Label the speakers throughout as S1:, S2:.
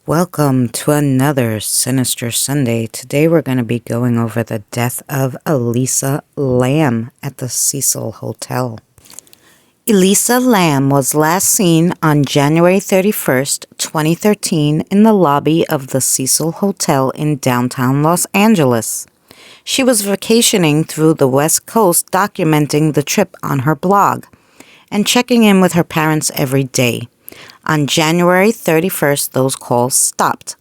S1: Welcome to another Sinister Sunday. Today we're going to be going over the death of Elisa Lam at the Cecil Hotel. Elisa Lam was last seen on January 31st, 2013 in the lobby of the Cecil Hotel in downtown Los Angeles. She was vacationing through the West Coast, documenting the trip on her blog and checking in with her parents every day. On January 31st, those calls stopped.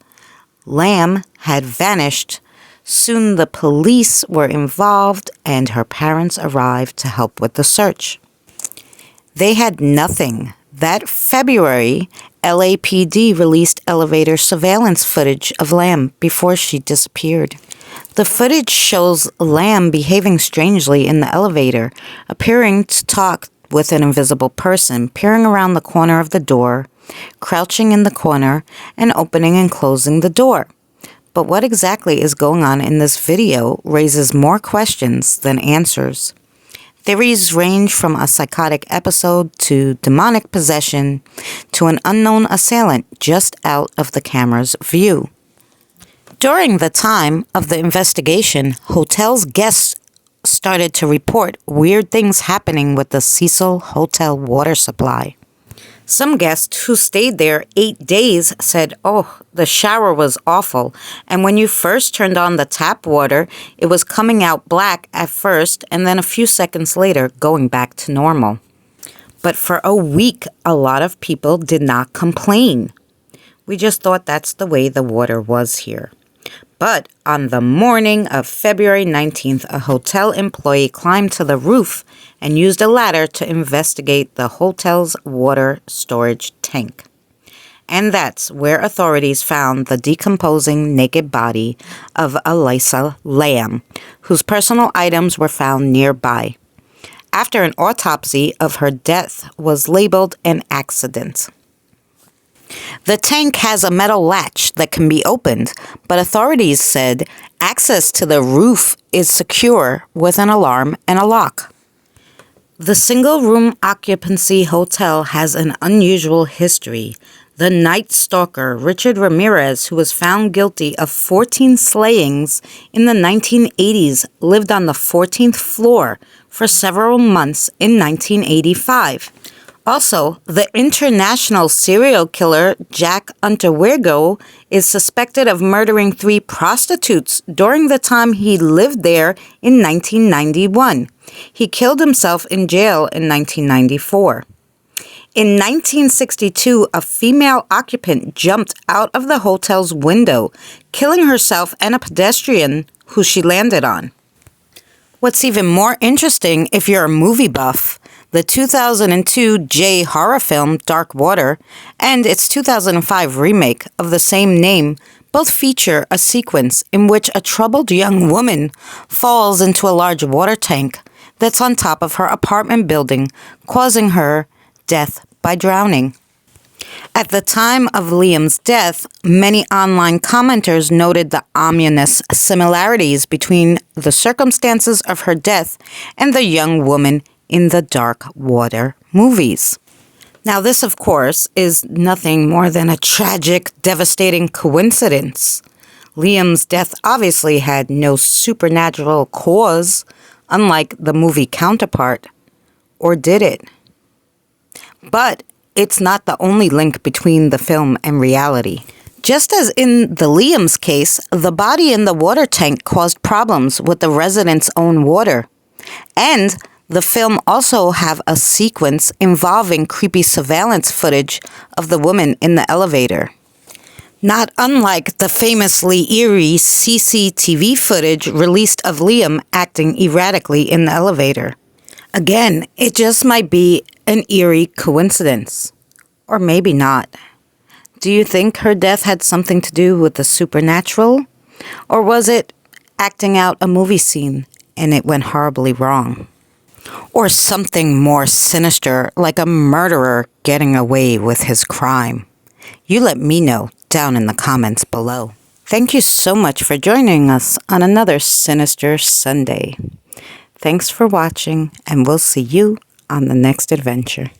S1: Lam had vanished. Soon the police were involved and her parents arrived to help with the search. They had nothing. That February, LAPD released elevator surveillance footage of Lam before she disappeared. The footage shows Lam behaving strangely in the elevator, appearing to talk with an invisible person, peering around the corner of the door, crouching in the corner, and opening and closing the door. But what exactly is going on in this video raises more questions than answers. Theories range from a psychotic episode to demonic possession to an unknown assailant just out of the camera's view. During the time of the investigation, hotel's guests started to report weird things happening with the Cecil Hotel water supply. Some guests who stayed there 8 days said, the shower was awful, and when you first turned on the tap water, it was coming out black at first and then a few seconds later going back to normal. But for a week, a lot of people did not complain. We just thought that's the way the water was here. But on the morning of February 19th, a hotel employee climbed to the roof and used a ladder to investigate the hotel's water storage tank. And that's where authorities found the decomposing naked body of Elisa Lam, whose personal items were found nearby. After an autopsy of her death was labeled an accident. The tank has a metal latch that can be opened, but authorities said access to the roof is secure with an alarm and a lock. The single-room occupancy hotel has an unusual history. The Night Stalker, Richard Ramirez, who was found guilty of 14 slayings in the 1980s, lived on the 14th floor for several months in 1985. Also, the international serial killer Jack Unterweger is suspected of murdering 3 prostitutes during the time he lived there in 1991. He killed himself in jail in 1994. In 1962, a female occupant jumped out of the hotel's window, killing herself and a pedestrian who she landed on. What's even more interesting, if you're a movie buff, the 2002 J horror film Dark Water and its 2005 remake of the same name both feature a sequence in which a troubled young woman falls into a large water tank that's on top of her apartment building, causing her death by drowning. At the time of Liam's death, many online commenters noted the ominous similarities between the circumstances of her death and the young woman in the Dark Water movies. Now, this, of course, is nothing more than a tragic, devastating coincidence. Liam's death obviously had no supernatural cause, unlike the movie counterpart. Or did it? But it's not the only link between the film and reality. Just as in the Liam's case, the body in the water tank caused problems with the residents' own water. And the film also have a sequence involving creepy surveillance footage of the woman in the elevator. Not unlike the famously eerie CCTV footage released of Liam acting erratically in the elevator. Again, it just might be an eerie coincidence. Or maybe not. Do you think her death had something to do with the supernatural? Or was it acting out a movie scene and it went horribly wrong? Or something more sinister, like a murderer getting away with his crime? You let me know down in the comments below. Thank you so much for joining us on another Sinister Sunday. Thanks for watching, and we'll see you on the next adventure.